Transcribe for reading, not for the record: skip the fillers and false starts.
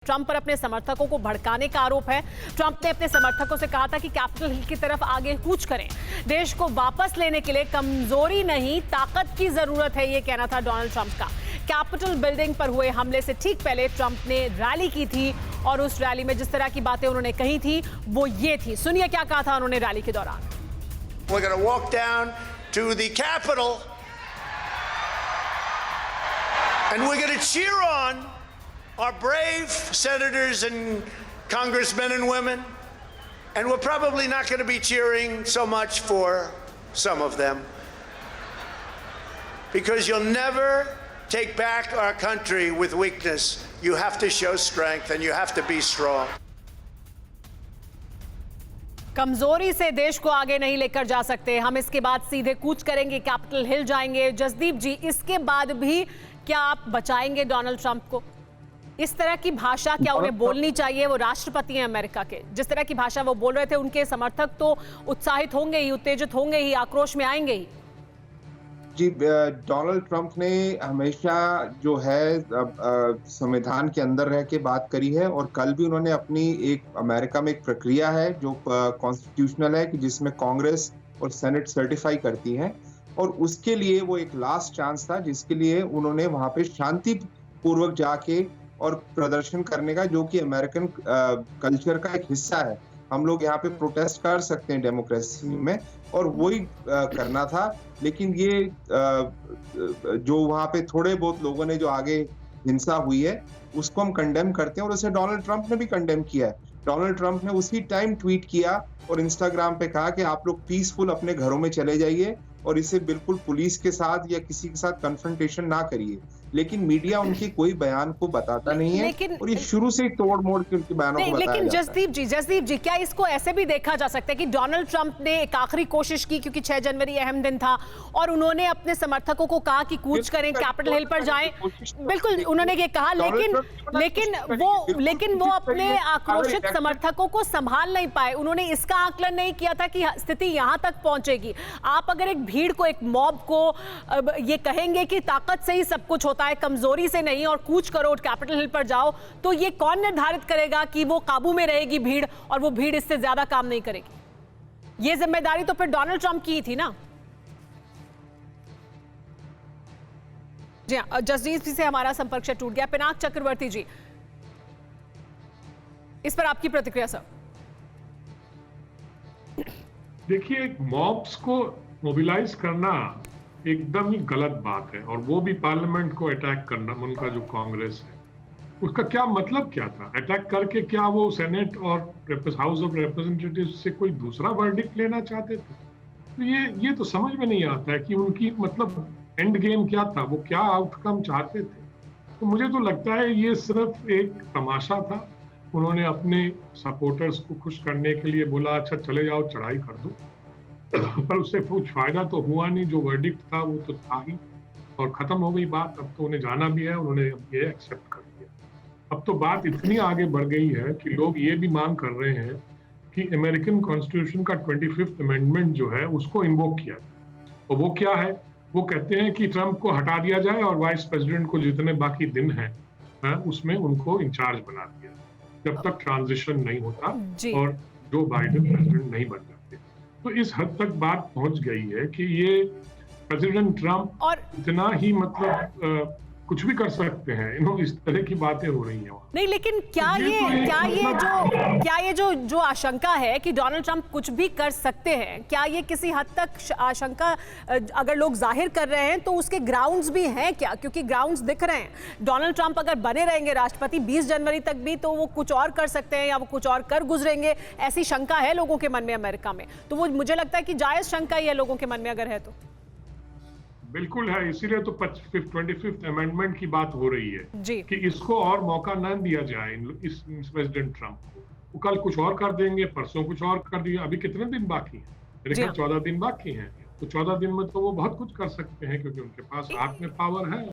Trump पर अपने समर्थकों को भड़काने का आरोप है। ट्रंप ने अपने समर्थकों से कहा था कि कैपिटल हिल की तरफ आगे कूच करें। देश को वापस लेने के लिए कमजोरी नहीं, ताकत की जरूरत है, यह कहना था डोनाल्ड ट्रंप का। कैपिटल बिल्डिंग पर हुए हमले से ठीक पहले ट्रंप ने रैली की थी और उस रैली में जिस तरह की बातें उन्होंने कही थी वो ये थी। सुनिए क्या कहा था उन्होंने रैली के दौरान। We're going to walk down to the Capitol and we're going to cheer on our brave senators and congressmen and women, and we're probably not going to be cheering so much for some of them, because you'll never take back our country with weakness. You have to show strength and you have to be strong. कमजोरी से देश को आगे नहीं लेकर जा सकते हम, इसके बाद सीधे कूच करेंगे, कैपिटल हिल जाएंगे। जसदीप जी, इसके बाद भी क्या आप बचाएंगे डोनाल्ड ट्रंप को? इस तरह की भाषा क्या उन्हें बोलनी चाहिए? वो राष्ट्रपति हैं अमेरिका के, जिस तरह की भाषा वो बोल रहे थे उनके समर्थक तो उत्साहित होंगे ही, उत्तेजित होंगे ही, आक्रोश में आएंगे ही। जी, डोनाल्ड ट्रंप ने हमेशा जो है संविधान के अंदर रह के बात करी है, और कल भी उन्होंने अपनी अमेरिका में एक प्रक्रिया है जो कॉन्स्टिट्यूशनल है कि जिसमें कांग्रेस और सेनेट सर्टिफाई करती हैं, और उसके लिए वो एक लास्ट चांस था जिसके लिए उन्होंने वहां पे शांति पूर्वक जाके और प्रदर्शन करने का, जो कि अमेरिकन कल्चर का एक हिस्सा है। हम लोग यहाँ पे प्रोटेस्ट कर सकते हैं डेमोक्रेसी में, और वही करना था। लेकिन ये जो वहाँ पे थोड़े बहुत लोगों ने जो आगे हिंसा हुई है उसको हम कंडेम करते हैं, और उसे डोनाल्ड ट्रंप ने भी कंडेम किया है। डोनाल्ड ट्रंप ने उसी टाइम ट्वीट किया और इंस्टाग्राम पे कहा कि आप लोग पीसफुल अपने घरों में चले जाइए और इसे बिल्कुल पुलिस के साथ या किसी के साथ कन्फ्रंटेशन ना करिए। लेकिन मीडिया उनके कोई बयान को बताता नहीं है, और ये शुरू से ही तोड़ मोड़ के उनके बयानों को बताया लेकिन जाता जसदीप जी, क्या इसको ऐसे भी देखा जा सकता है कि डोनाल्ड ट्रंप ने एक आखिरी कोशिश की, क्योंकि 6 जनवरी अहम दिन था, और उन्होंने अपने समर्थकों को कहा कि कूच करें, कैपिटल हिल पर जाएं। बिल्कुल उन्होंने ये कहा, लेकिन वो अपने आक्रोशित समर्थकों को संभाल नहीं पाए। उन्होंने इसका आकलन नहीं किया था कि स्थिति यहां तक पहुंचेगी। आप अगर एक भीड़ को, एक मॉब को ये कहेंगे कि ताकत से ही सब कुछ होता है, कमजोरी से नहीं, और कूच करो, कैपिटल हिल पर जाओ, तो ये कौन निर्धारित करेगा कि वो काबू में रहेगी भीड़ और वो भीड़ इससे ज्यादा काम नहीं करेगी? ये जिम्मेदारी तो फिर डोनाल्ड ट्रंप की ही थी ना। जी हाँ, जसदीप जी से हमारा संपर्क से टूट गया। पिनाक चक्रवर्ती जी, इस पर आपकी प्रतिक्रिया सर। देखिए, मॉब्स को मोबिलाइज करना एकदम ही गलत बात है, और वो भी पार्लियामेंट को अटैक करना, उनका जो कांग्रेस है उसका क्या मतलब क्या था? अटैक करके क्या वो सेनेट और हाउस ऑफ रिप्रेजेंटेटिव्स से कोई दूसरा वर्डिक्ट लेना चाहते थे? तो ये तो समझ में नहीं आता है कि उनकी मतलब एंड गेम क्या था, वो क्या आउटकम चाहते थे। तो मुझे तो लगता है ये सिर्फ एक तमाशा था। उन्होंने अपने सपोर्टर्स को खुश करने के लिए बोला, अच्छा चले जाओ, चढ़ाई कर दो, पर उससे कुछ फायदा तो हुआ नहीं। जो वर्डिक्ट था वो तो था ही, और खत्म हो गई बात। अब तो उन्हें जाना भी है, उन्होंने ये एक्सेप्ट कर लिया। अब तो बात इतनी आगे बढ़ गई है कि लोग ये भी मांग कर रहे हैं कि अमेरिकन कॉन्स्टिट्यूशन का 25th अमेंडमेंट जो है उसको इन्वोक किया जाए। और वो क्या है? वो कहते हैं कि ट्रंप को हटा दिया जाए और वाइस प्रेसिडेंट को जितने बाकी दिन हैं उसमें उनको इंचार्ज बना दिया जाए, जब तक ट्रांजिशन नहीं होता और जो बाइडेन प्रेसिडेंट नहीं बन जाते। तो इस हद तक बात पहुंच गई है कि ये प्रेसिडेंट ट्रंप और इतना ही मतलब कुछ भी कर सकते हैं। इस तरह की बातें हो रही हैं नहीं, लेकिन क्या ये जो आशंका है कि डोनाल्ड ट्रंप कुछ भी कर सकते हैं, क्या ये किसी हद तक आशंका अगर लोग जाहिर कर रहे हैं तो उसके ग्राउंड्स भी हैं क्या? क्योंकि ग्राउंड्स दिख रहे हैं। डोनाल्ड ट्रंप अगर बने रहेंगे राष्ट्रपति 20 जनवरी तक भी, तो वो कुछ और कर सकते हैं या वो कुछ और कर गुजरेंगे, ऐसी शंका है लोगों के मन में अमेरिका में। तो वो मुझे लगता है कि जायज शंका ही है लोगों के मन में, अगर है तो। बिल्कुल है, इसीलिए तो 25th अमेंडमेंट की बात हो रही है जी। कि इसको और मौका न दिया जाए इस प्रेसिडेंट ट्रंप को। वो कल कुछ और कर देंगे, परसों कुछ और कर दिया। अभी कितने दिन बाकी हैं? मेरे ख्याल 14 दिन बाकी हैं। तो 14 दिन में तो वो बहुत कुछ कर सकते हैं, क्योंकि उनके पास हाथ में पावर है।